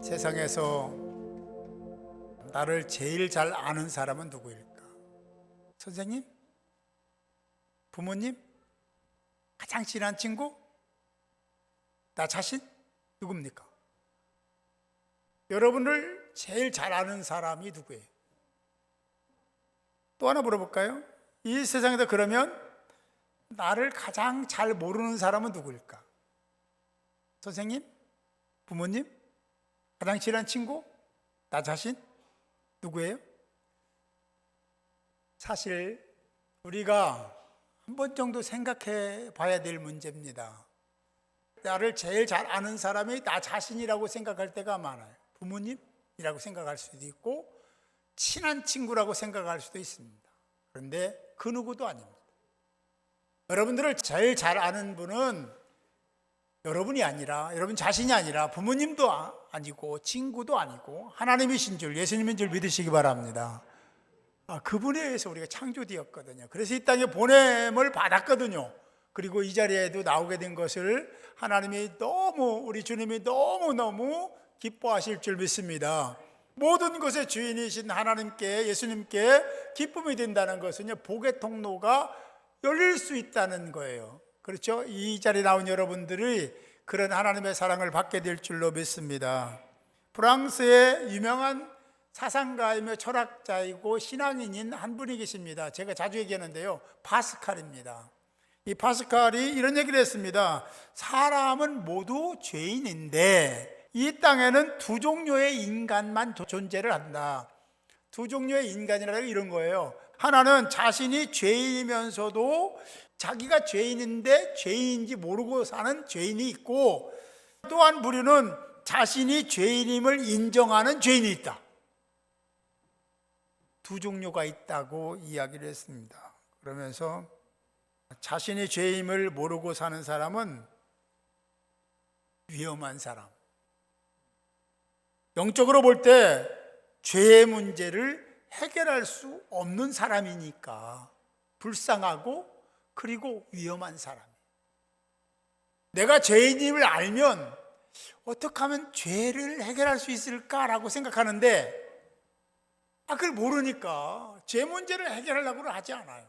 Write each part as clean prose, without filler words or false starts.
세상에서 나를 제일 잘 아는 사람은 누구일까? 선생님? 부모님? 가장 친한 친구? 나 자신? 누굽니까? 여러분을 제일 잘 아는 사람이 누구예요? 또 하나 물어볼까요? 이 세상에서 그러면 나를 가장 잘 모르는 사람은 누구일까? 선생님? 부모님? 가장 친한 친구? 나 자신? 누구예요? 사실 우리가 한 번 정도 생각해 봐야 될 문제입니다. 나를 제일 잘 아는 사람이 나 자신이라고 생각할 때가 많아요. 부모님이라고 생각할 수도 있고 친한 친구라고 생각할 수도 있습니다. 그런데 그 누구도 아닙니다. 여러분들을 제일 잘 아는 분은 여러분이 아니라, 여러분 자신이 아니라 부모님도 아니고 친구도 아니고 하나님이신 줄, 예수님인 줄 믿으시기 바랍니다. 그분에 의해서 우리가 창조되었거든요. 그래서 이 땅에 보냄을 받았거든요. 그리고 이 자리에도 나오게 된 것을 하나님이 너무, 우리 주님이 너무너무 기뻐하실 줄 믿습니다. 모든 것의 주인이신 하나님께, 예수님께 기쁨이 된다는 것은요, 복의 통로가 열릴 수 있다는 거예요. 그렇죠? 이 자리에 나온 여러분들이 그런 하나님의 사랑을 받게 될 줄로 믿습니다. 프랑스의 유명한 사상가이며 철학자이고 신앙인인 한 분이 계십니다. 제가 자주 얘기하는데요, 파스칼입니다. 이 파스칼이 이런 얘기를 했습니다. 사람은 모두 죄인인데 이 땅에는 두 종류의 인간만 존재를 한다. 두 종류의 인간이라는 게 이런 거예요. 하나는 자신이 죄인이면서도 자기가 죄인인데 죄인인지 모르고 사는 죄인이 있고, 또 한 부류는 자신이 죄인임을 인정하는 죄인이 있다. 두 종류가 있다고 이야기를 했습니다. 그러면서 자신이 죄임을 모르고 사는 사람은 위험한 사람, 영적으로 볼 때 죄의 문제를 해결할 수 없는 사람이니까 불쌍하고 그리고 위험한 사람. 내가 죄인임을 알면 어떻게 하면 죄를 해결할 수 있을까라고 생각하는데 그걸 모르니까 죄 문제를 해결하려고는 하지 않아요.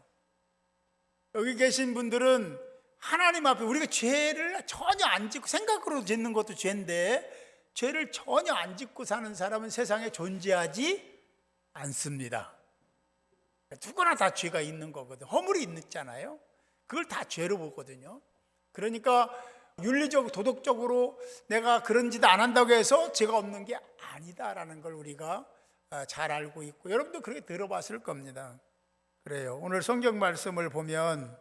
여기 계신 분들은 하나님 앞에 우리가 죄를 전혀 안 짓고, 생각으로 짓는 것도 죄인데 죄를 전혀 안 짓고 사는 사람은 세상에 존재하지 않습니다. 누구나 다 죄가 있는 거거든요. 허물이 있잖아요. 그걸 다 죄로 보거든요. 그러니까 윤리적, 도덕적으로 내가 그런 짓 안 한다고 해서 죄가 없는 게 아니다라는 걸 우리가 잘 알고 있고, 여러분도 그렇게 들어봤을 겁니다. 그래요. 오늘 성경 말씀을 보면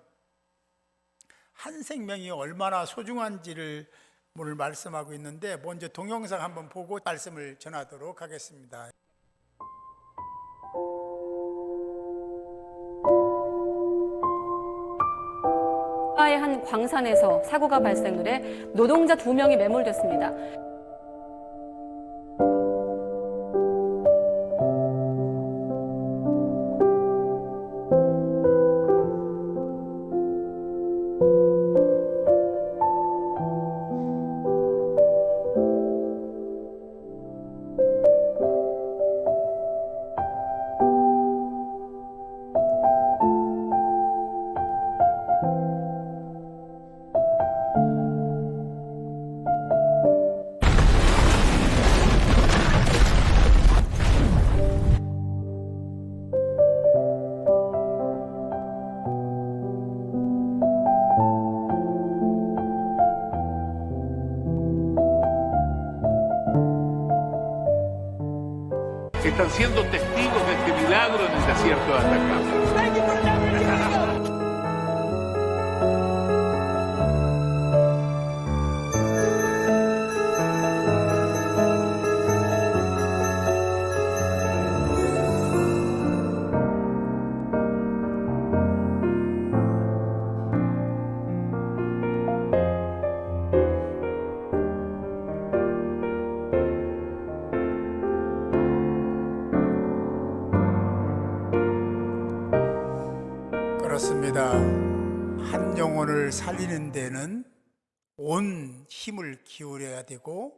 한 생명이 얼마나 소중한지를 오늘 말씀하고 있는데, 먼저 동영상 한번 보고 말씀을 전하도록 하겠습니다. 의 한 광산에서 사고가 발생을 해 노동자 2명이 매몰됐습니다. Están siendo testigos de este milagro en el desierto de Atacama. 그렇습니다. 한 영혼을 살리는 데는 온 힘을 기울여야 되고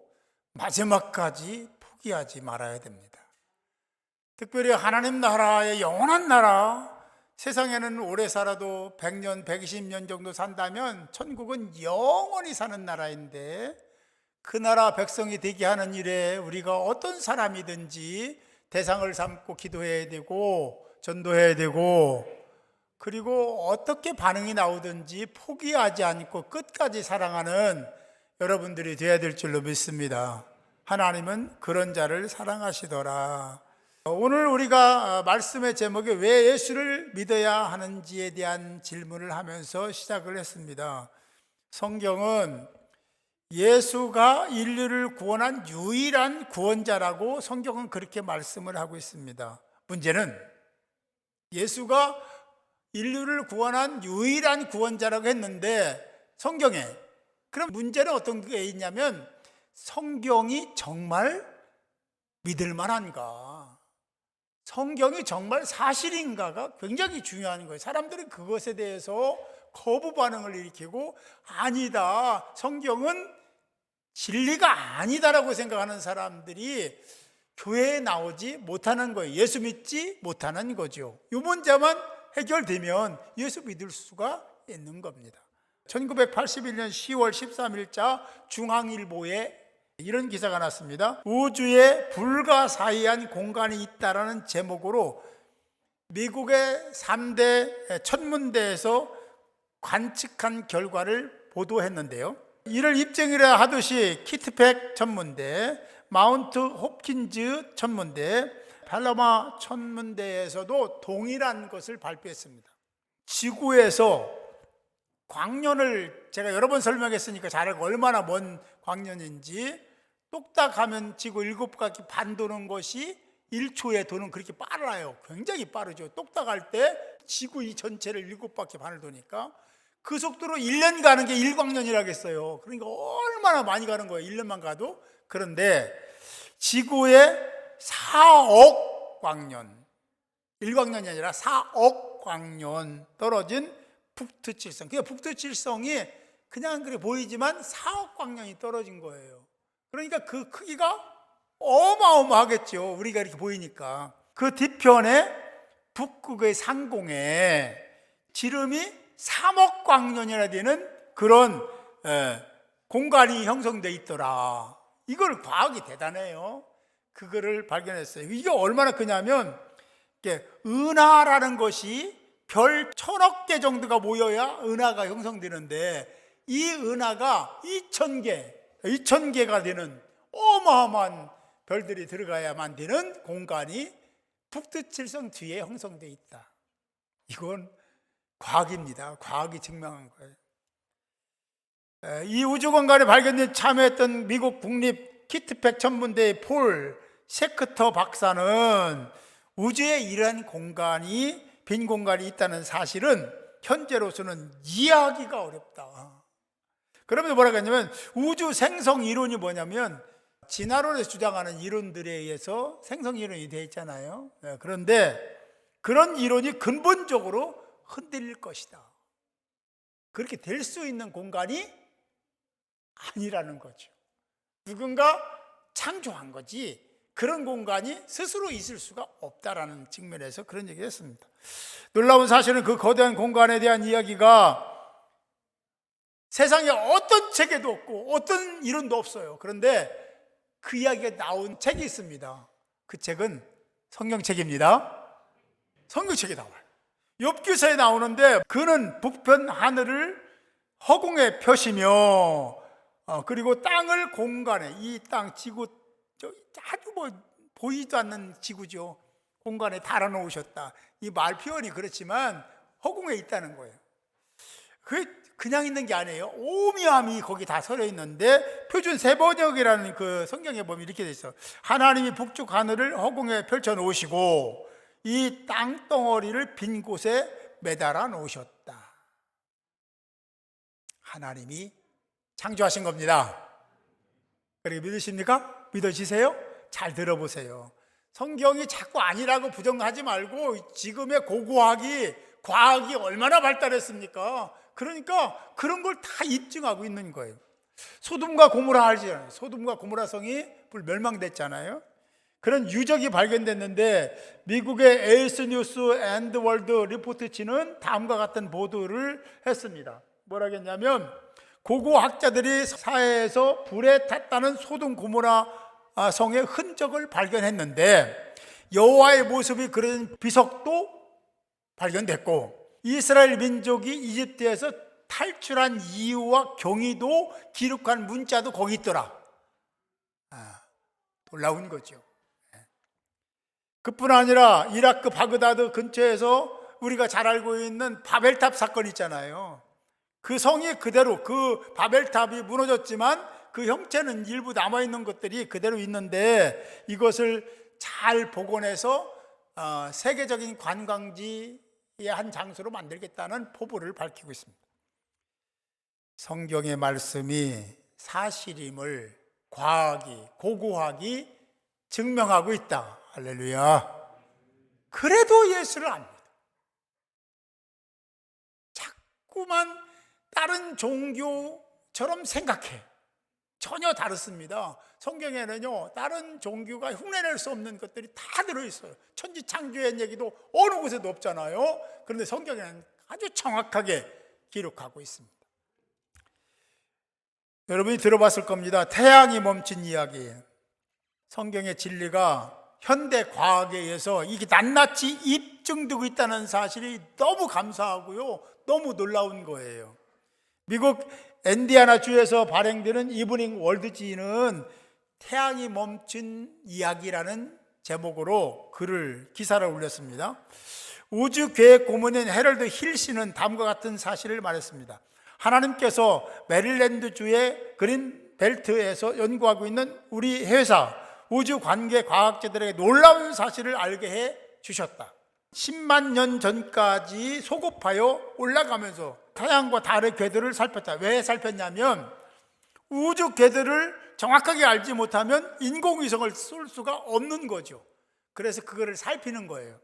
마지막까지 포기하지 말아야 됩니다. 특별히 하나님 나라의 영원한 나라, 세상에는 오래 살아도 100년, 120년 정도 산다면 천국은 영원히 사는 나라인데, 그 나라 백성이 되게 하는 일에 우리가 어떤 사람이든지 대상을 삼고 기도해야 되고 전도해야 되고, 그리고 어떻게 반응이 나오든지 포기하지 않고 끝까지 사랑하는 여러분들이 되어야 될 줄로 믿습니다. 하나님은 그런 자를 사랑하시더라. 오늘 우리가 말씀의 제목이 왜 예수를 믿어야 하는지에 대한 질문을 하면서 시작을 했습니다. 성경은 예수가 인류를 구원한 유일한 구원자라고 성경은 그렇게 말씀을 하고 있습니다. 문제는 예수가 인류를 구원한 유일한 구원자라고 했는데 성경에, 그럼 문제는 어떤 게 있냐면 성경이 정말 믿을 만한가, 성경이 정말 사실인가가 굉장히 중요한 거예요. 사람들이 그것에 대해서 거부 반응을 일으키고 아니다, 성경은 진리가 아니다라고 생각하는 사람들이 교회에 나오지 못하는 거예요. 예수 믿지 못하는 거죠. 이 문제만 해결되면 예수 믿을 수가 있는 겁니다. 1981년 10월 13일자 중앙일보에 이런 기사가 났습니다. 우주에 불가사의한 공간이 있다라는 제목으로 미국의 3대 천문대에서 관측한 결과를 보도했는데요. 이를 입증이라 하듯이 키트팩 천문대, 마운트 홉킨즈 천문대, 팔로마 천문대에서도 동일한 것을 발표했습니다. 지구에서 광년을 제가 여러 번 설명했으니까 잘 알고, 얼마나 먼 광년인지, 똑딱하면 지구 7바퀴 반 도는 것이 1초에 도는, 그렇게 빨라요. 굉장히 빠르죠. 똑딱할 때 지구 이 전체를 7바퀴 반을 도니까 그 속도로 1년 가는 게 1광년이라고 했어요. 그러니까 얼마나 많이 가는 거예요, 1년만 가도. 그런데 지구에 4억 광년, 1광년이 아니라 4억 광년 떨어진 북두칠성, 그 북두칠성이 그냥 그래 보이지만 4억 광년이 떨어진 거예요. 그러니까 그 크기가 어마어마하겠죠, 우리가 이렇게 보이니까. 그 뒤편에 북극의 상공에 지름이 3억 광년이나 되는 그런 공간이 형성되어 있더라. 이걸 과학이 대단해요. 그거를 발견했어요. 이게 얼마나 크냐면, 은하라는 것이 별 1000억 개 정도가 모여야 은하가 형성되는데, 이 은하가 2000개가 되는 어마어마한 별들이 들어가야만 되는 공간이 북두칠성 뒤에 형성되어 있다. 이건 과학입니다. 과학이 증명한 거예요. 이 우주 공간에 발견된 참여했던 미국 국립 키트팩 천문대의 폴 셰크터 박사는 우주에 이러한 공간이, 빈 공간이 있다는 사실은 현재로서는 이해하기가 어렵다. 그러면서 뭐라고 했냐면, 우주 생성 이론이 뭐냐면 진화론에서 주장하는 이론들에 의해서 생성 이론이 되어 있잖아요. 그런데 그런 이론이 근본적으로 흔들릴 것이다. 그렇게 될 수 있는 공간이 아니라는 거죠. 누군가 창조한 거지 그런 공간이 스스로 있을 수가 없다라는 측면에서 그런 얘기를 했습니다. 놀라운 사실은 그 거대한 공간에 대한 이야기가 세상에 어떤 책에도 없고 어떤 이론도 없어요. 그런데 그 이야기가 나온 책이 있습니다. 그 책은 성경책입니다. 성경책에 나와요. 욥기서에 나오는데, 그는 북편 하늘을 허공에 펴시며 그리고 땅을 공간에, 이 땅 지구 아주 보이지도 않는 지구죠, 공간에 달아놓으셨다. 이 말 표현이 그렇지만 허공에 있다는 거예요. 그냥 있는 게 아니에요. 오묘함이 거기 다 서려 있는데, 표준 세번역이라는 그 성경에 보면 이렇게 돼 있어요. 하나님이 북쪽 하늘을 허공에 펼쳐 놓으시고 이 땅덩어리를 빈 곳에 매달아 놓으셨다. 하나님이 창조하신 겁니다. 그렇게 믿으십니까? 믿어지세요? 잘 들어보세요. 성경이 자꾸 아니라고 부정하지 말고, 지금의 고고학이, 과학이 얼마나 발달했습니까? 그러니까 그런 걸 다 입증하고 있는 거예요. 소돔과 고모라 알잖아요. 소돔과 고모라 성이 불멸망됐잖아요. 그런 유적이 발견됐는데 미국의 에이스 뉴스 앤드 월드 리포트지는 다음과 같은 보도를 했습니다. 뭐라겠냐면 고고학자들이 사해에서 불에 탔다는 소돔 고모라 성의 흔적을 발견했는데 여호와의 모습이 그런 비석도 발견됐고 이스라엘 민족이 이집트에서 탈출한 이유와 경위도 기록한 문자도 거기 있더라. 놀라운 거죠. 그뿐 아니라 이라크 바그다드 근처에서 우리가 잘 알고 있는 바벨탑 사건 있잖아요. 그 성이 그대로, 그 바벨탑이 무너졌지만 그 형체는 일부 남아있는 것들이 그대로 있는데 이것을 잘 복원해서 세계적인 관광지의 한 장소로 만들겠다는 포부를 밝히고 있습니다. 성경의 말씀이 사실임을 과학이, 고고학이 증명하고 있다. 할렐루야. 그래도 예수를 압니다. 자꾸만 다른 종교처럼 생각해. 전혀 다릅니다. 성경에는요, 다른 종교가 흉내낼 수 없는 것들이 다 들어있어요. 천지 창조의 얘기도 어느 곳에도 없잖아요. 그런데 성경에는 아주 정확하게 기록하고 있습니다. 여러분이 들어봤을 겁니다. 태양이 멈춘 이야기. 성경의 진리가 현대 과학에 의해서 이게 낱낱이 입증되고 있다는 사실이 너무 감사하고요, 너무 놀라운 거예요. 미국 인디애나 주에서 발행되는 이브닝 월드지는 태양이 멈춘 이야기라는 제목으로 기사를 올렸습니다. 우주계획 고문인 헤럴드 힐 씨는 다음과 같은 사실을 말했습니다. 하나님께서 메릴랜드주의 그린 벨트에서 연구하고 있는 우리 회사 우주 관계 과학자들에게 놀라운 사실을 알게 해 주셨다. 10만 년 전까지 소급하여 올라가면서 태양과 달의 궤도를 살폈다. 왜 살폈냐면 우주 궤도를 정확하게 알지 못하면 인공위성을 쏠 수가 없는 거죠. 그래서 그거를 살피는 거예요.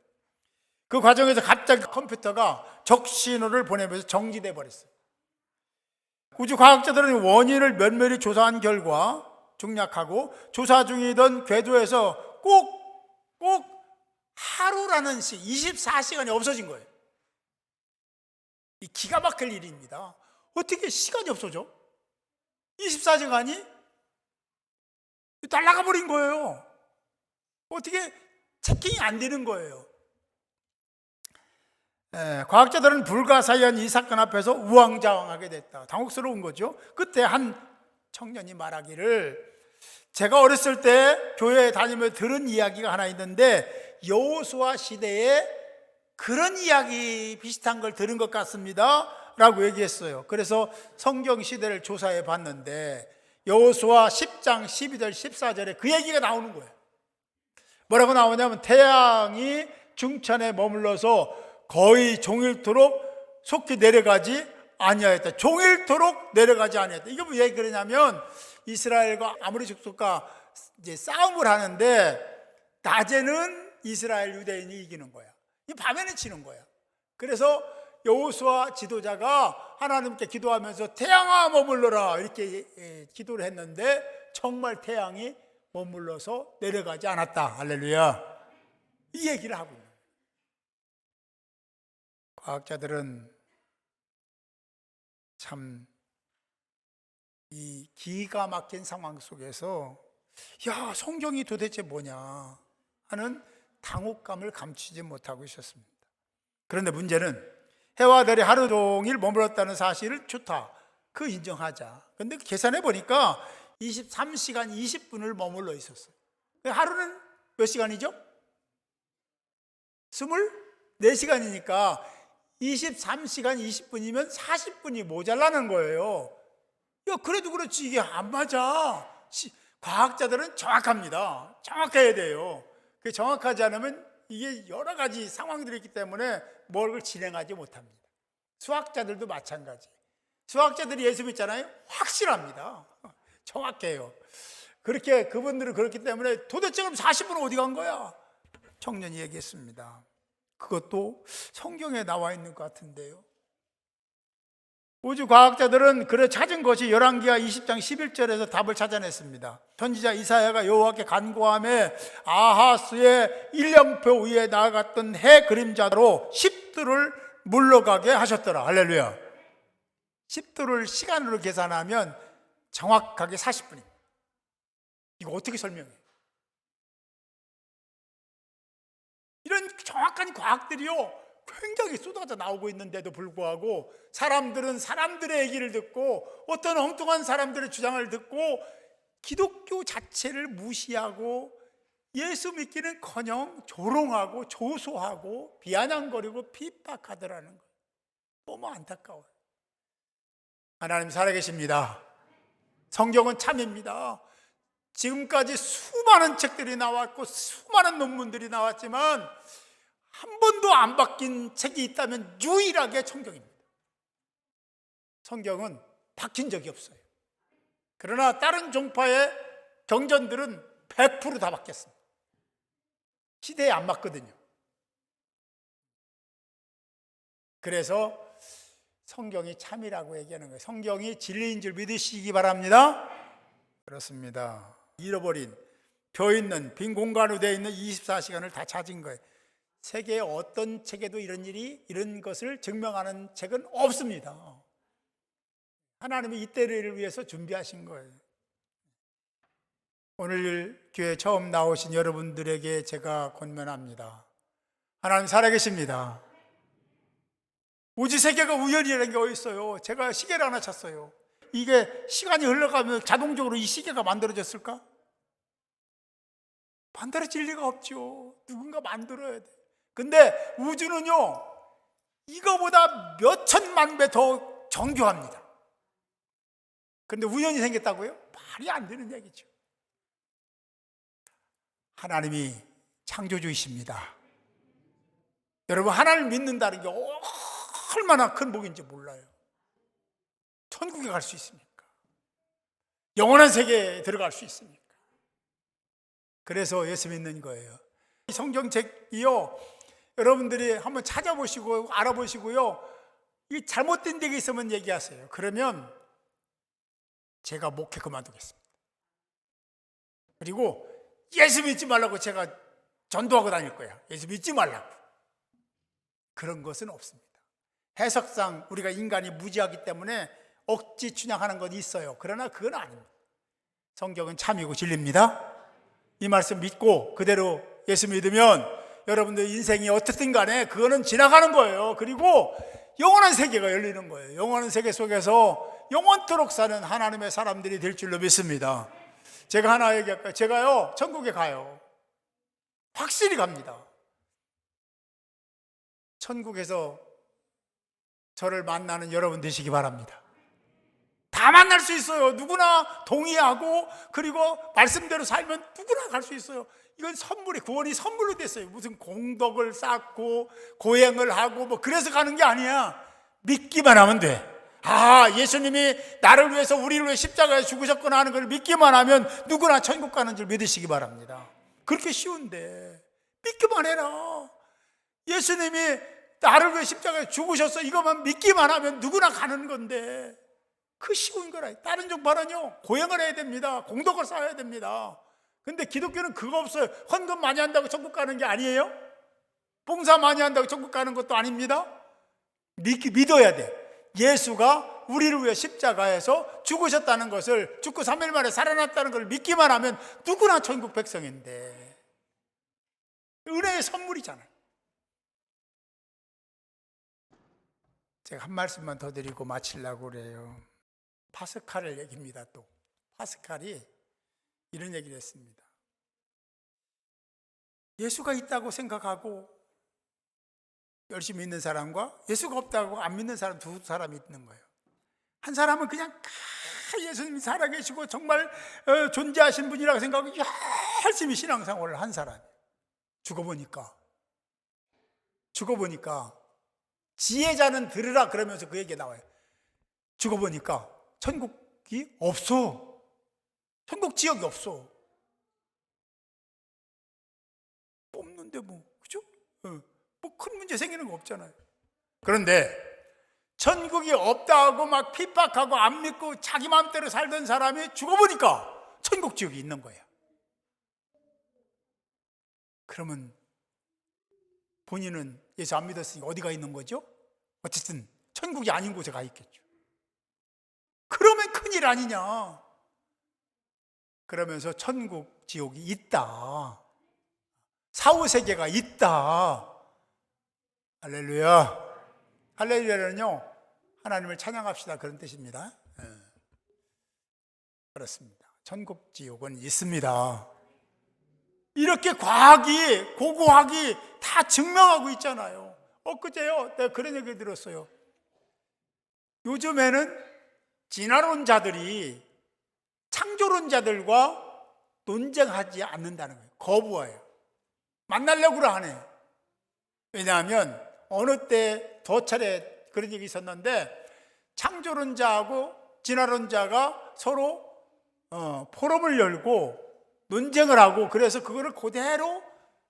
그 과정에서 갑자기 컴퓨터가 적신호를 보내면서 정지돼 버렸어요. 우주 과학자들은 원인을 면밀히 조사한 결과 중략하고 조사 중이던 궤도에서 꼭 하루라는 24시간이 없어진 거예요. 이 기가 막힐 일입니다. 어떻게 시간이 없어져? 24시간이 날아가 버린 거예요. 어떻게 체킹이 안 되는 거예요. 과학자들은 불가사의한 이 사건 앞에서 우왕좌왕하게 됐다. 당혹스러운 거죠. 그때 한 청년이 말하기를, 제가 어렸을 때 교회에 다니며 들은 이야기가 하나 있는데 여호수아 시대에 그런 이야기 비슷한 걸 들은 것 같습니다 라고 얘기했어요. 그래서 성경 시대를 조사해 봤는데 여호수아 10장 12절 14절에 그 얘기가 나오는 거예요. 뭐라고 나오냐면 태양이 중천에 머물러서 거의 종일토록 속히 내려가지 아니하였다. 종일토록 내려가지 아니하였다. 이게 왜 그러냐면 이스라엘과 아모리 족속과 이제 싸움을 하는데 낮에는 이스라엘 유대인이 이기는 거야. 밤에는 지는 거야. 그래서 여호수아 지도자가 하나님께 기도하면서 태양아 머물러라 이렇게 기도를 했는데 정말 태양이 머물러서 내려가지 않았다. 할렐루야. 이 얘기를 하고 있는 거예요. 과학자들은 참 이 기가 막힌 상황 속에서 성경이 도대체 뭐냐 하는 당혹감을 감추지 못하고 있었습니다. 그런데 문제는 해와 달이 하루 종일 머물렀다는 사실을 좋다, 그 인정하자. 그런데 계산해 보니까 23시간 20분을 머물러 있었어요. 하루는 몇 시간이죠? 24시간이니까 23시간 20분이면 40분이 모자라는 거예요. 그래도 그렇지 이게 안 맞아. 과학자들은 정확합니다. 정확해야 돼요. 그 정확하지 않으면 이게 여러 가지 상황들이 있기 때문에 뭘 진행하지 못합니다. 수학자들도 마찬가지. 수학자들이 예수 믿잖아요. 확실합니다. 정확해요. 그렇게 그분들은 그렇기 때문에 도대체 그럼 40분은 어디 간 거야? 청년이 얘기했습니다. 그것도 성경에 나와 있는 것 같은데요. 우주 과학자들은 그래 찾은 것이 열왕기하 20장 11절에서 답을 찾아냈습니다. 선지자 이사야가 여호와께 간구하며 아하스의 일령표 위에 나아갔던 해 그림자로 10도를 물러가게 하셨더라. 할렐루야. 10도를 시간으로 계산하면 정확하게 40분입니다. 이거 어떻게 설명해요? 이런 정확한 과학들이요 굉장히 쏟아져 나오고 있는데도 불구하고 사람들은 사람들의 얘기를 듣고 어떤 엉뚱한 사람들의 주장을 듣고 기독교 자체를 무시하고 예수 믿기는커녕 조롱하고 조소하고 비아냥거리고 핍박하더라는 거예요. 너무 안타까워요. 하나님 살아계십니다. 성경은 참입니다. 지금까지 수많은 책들이 나왔고 수많은 논문들이 나왔지만 한 번도 안 바뀐 책이 있다면 유일하게 성경입니다. 성경은 바뀐 적이 없어요. 그러나 다른 종파의 경전들은 100% 다 바뀌었습니다. 시대에 안 맞거든요. 그래서 성경이 참이라고 얘기하는 거예요. 성경이 진리인 줄 믿으시기 바랍니다. 그렇습니다. 잃어버린, 벼있는, 빈 공간으로 되어 있는 24시간을 다 찾은 거예요. 세계의 어떤 책에도 이런 것을 증명하는 책은 없습니다. 하나님이 이때를 위해서 준비하신 거예요. 오늘 교회 처음 나오신 여러분들에게 제가 권면합니다. 하나님 살아계십니다. 우주 세계가 우연이라는 게 어디 있어요? 제가 시계를 하나 찼어요. 이게 시간이 흘러가면 자동적으로 이 시계가 만들어졌을까? 만들어질 리가 없죠. 누군가 만들어야 돼. 근데 우주는요 이거보다 몇 천만 배 더 정교합니다. 그런데 우연히 생겼다고요? 말이 안 되는 얘기죠. 하나님이 창조주이십니다. 여러분 하나님을 믿는다는 게 얼마나 큰 복인지 몰라요. 천국에 갈 수 있습니까? 영원한 세계에 들어갈 수 있습니까? 그래서 예수 믿는 거예요. 이 성경책이요 여러분들이 한번 찾아보시고 알아보시고요 이 잘못된 데가 있으면 얘기하세요. 그러면 제가 목회 그만두겠습니다. 그리고 예수 믿지 말라고 제가 전도하고 다닐 거야. 예수 믿지 말라고. 그런 것은 없습니다. 해석상 우리가 인간이 무지하기 때문에 억지 춘향하는 건 있어요. 그러나 그건 아닙니다. 성경은 참이고 진리입니다. 이 말씀 믿고 그대로 예수 믿으면 여러분들 인생이 어떻든 간에 그거는 지나가는 거예요. 그리고 영원한 세계가 열리는 거예요. 영원한 세계 속에서 영원토록 사는 하나님의 사람들이 될 줄로 믿습니다. 제가 하나 얘기할까요? 제가요 천국에 가요. 확실히 갑니다. 천국에서 저를 만나는 여러분 되시기 바랍니다. 다 만날 수 있어요. 누구나 동의하고 그리고 말씀대로 살면 누구나 갈 수 있어요. 이건 선물이 구원이 선물로 됐어요. 무슨 공덕을 쌓고 고행을 하고 뭐 그래서 가는 게 아니야. 믿기만 하면 돼. 아, 예수님이 나를 위해서 우리를 위해 십자가에 죽으셨구나 하는 걸 믿기만 하면 누구나 천국 가는 줄 믿으시기 바랍니다. 그렇게 쉬운데 믿기만 해라. 예수님이 나를 위해 십자가에 죽으셨어. 이것만 믿기만 하면 누구나 가는 건데 그 쉬운 거라. 다른 종파는요 고행을 해야 됩니다. 공덕을 쌓아야 됩니다. 근데 기독교는 그거 없어요. 헌금 많이 한다고 천국 가는 게 아니에요. 봉사 많이 한다고 천국 가는 것도 아닙니다. 믿어야 돼. 예수가 우리를 위해 십자가에서 죽으셨다는 것을, 죽고 3일 만에 살아났다는 걸 믿기만 하면 누구나 천국 백성인데 은혜의 선물이잖아요. 제가 한 말씀만 더 드리고 마치려고 그래요. 파스칼을 얘기입니다. 또 파스칼이 이런 얘기를 했습니다. 예수가 있다고 생각하고 열심히 믿는 사람과 예수가 없다고 안 믿는 사람 두 사람이 있는 거예요. 한 사람은 그냥 예수님이 살아계시고 정말 존재하신 분이라고 생각하고 열심히 신앙생활을 한 사람. 죽어보니까 지혜자는 들으라 그러면서 그 얘기가 나와요. 죽어보니까 천국이 없어. 천국 지역이 없어. 없는데 뭐, 그죠? 뭐 큰 문제 생기는 거 없잖아요. 그런데 천국이 없다 하고 막 핍박하고 안 믿고 자기 마음대로 살던 사람이 죽어보니까 천국 지옥이 있는 거야. 그러면 본인은 예수 안 믿었으니까 어디가 있는 거죠? 어쨌든 천국이 아닌 곳에 가 있겠죠. 그러면 큰일 아니냐. 그러면서 천국 지옥이 있다, 사후세계가 있다. 할렐루야. 할렐루야는요, 하나님을 찬양합시다, 그런 뜻입니다. 그렇습니다. 천국 지옥은 있습니다. 이렇게 과학이, 고고학이 다 증명하고 있잖아요. 엊그제요, 내가 그런 얘기 들었어요. 요즘에는 진화론자들이 창조론자들과 논쟁하지 않는다는 거예요. 거부해요. 만나려고 하네. 왜냐하면 어느 때 더 차례 그런 얘기 있었는데, 창조론자하고 진화론자가 서로 포럼을 열고 논쟁을 하고, 그래서 그거를 그대로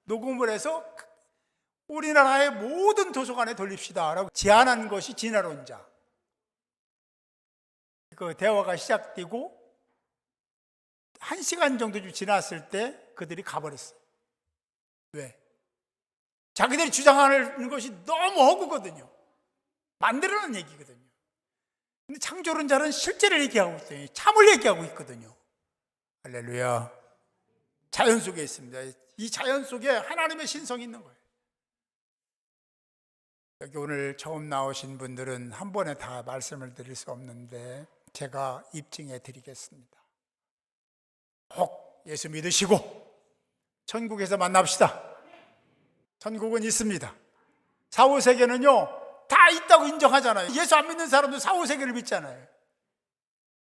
녹음을 해서 우리나라의 모든 도서관에 돌립시다 라고 제안한 것이 진화론자. 그 대화가 시작되고 1시간 정도 좀 지났을 때 그들이 가버렸어요. 왜? 자기들이 주장하는 것이 너무 허구거든요. 만들어낸 얘기거든요. 근데 창조론자는 실제를 얘기하고 있어요. 참을 얘기하고 있거든요. 할렐루야. 자연 속에 있습니다. 이 자연 속에 하나님의 신성이 있는 거예요. 여기 오늘 처음 나오신 분들은 한 번에 다 말씀을 드릴 수 없는데 제가 입증해 드리겠습니다. 꼭 예수 믿으시고 천국에서 만납시다. 천국은 있습니다. 사후세계는요, 다 있다고 인정하잖아요. 예수 안 믿는 사람도 사후세계를 믿잖아요.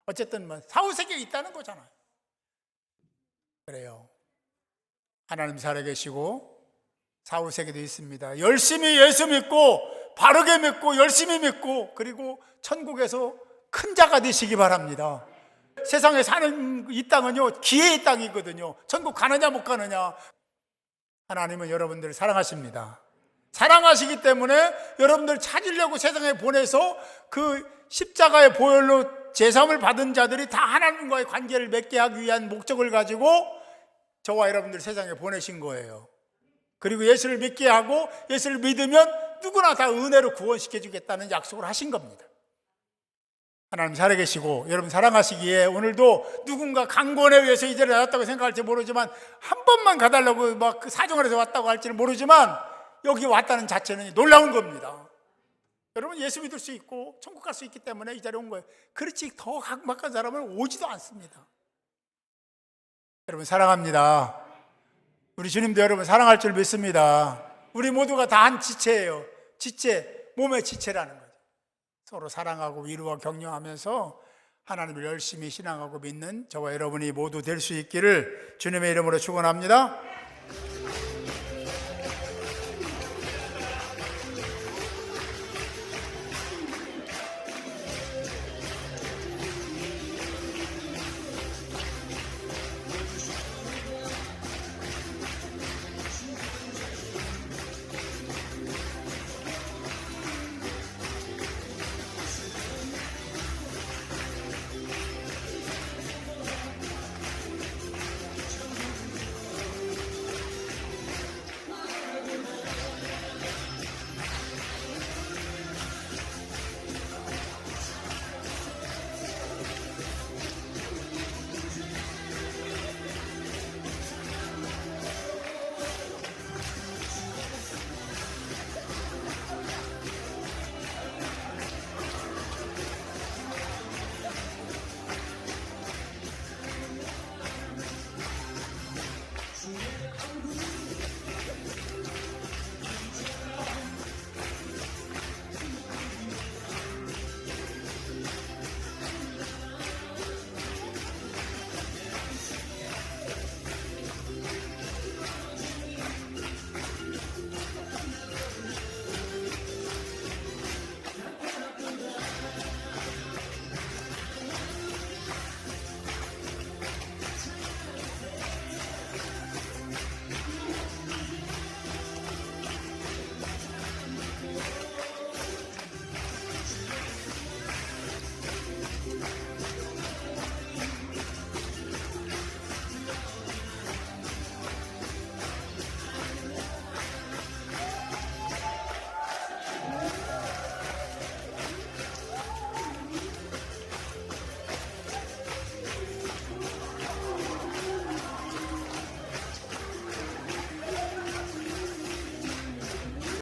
어쨌든 뭐 사후세계에 있다는 거잖아요. 그래요. 하나님 살아계시고 사후세계도 있습니다. 열심히 예수 믿고 바르게 믿고 열심히 믿고, 그리고 천국에서 큰 자가 되시기 바랍니다. 세상에 사는 이 땅은요, 기회의 땅이거든요. 천국 가느냐 못 가느냐. 하나님은 여러분들을 사랑하십니다. 사랑하시기 때문에 여러분들 찾으려고 세상에 보내서 그 십자가의 보혈로 제사함을 받은 자들이 다 하나님과의 관계를 맺게 하기 위한 목적을 가지고 저와 여러분들 세상에 보내신 거예요. 그리고 예수를 믿게 하고 예수를 믿으면 누구나 다 은혜로 구원시켜 주겠다는 약속을 하신 겁니다. 하나님 살아계시고 여러분 사랑하시기에 오늘도 누군가 강권에 의해서 이 자리에 나왔다고 생각할지 모르지만, 한 번만 가달라고 막 그 사정을 해서 왔다고 할지는 모르지만 여기 왔다는 자체는 놀라운 겁니다. 여러분 예수 믿을 수 있고 천국 갈 수 있기 때문에 이 자리에 온 거예요. 그렇지 더 각박한 사람은 오지도 않습니다. 여러분 사랑합니다. 우리 주님도 여러분 사랑할 줄 믿습니다. 우리 모두가 다 한 지체예요. 지체, 몸의 지체라는 거죠. 서로 사랑하고 위로와 격려하면서 하나님을 열심히 신앙하고 믿는 저와 여러분이 모두 될 수 있기를 주님의 이름으로 축원합니다.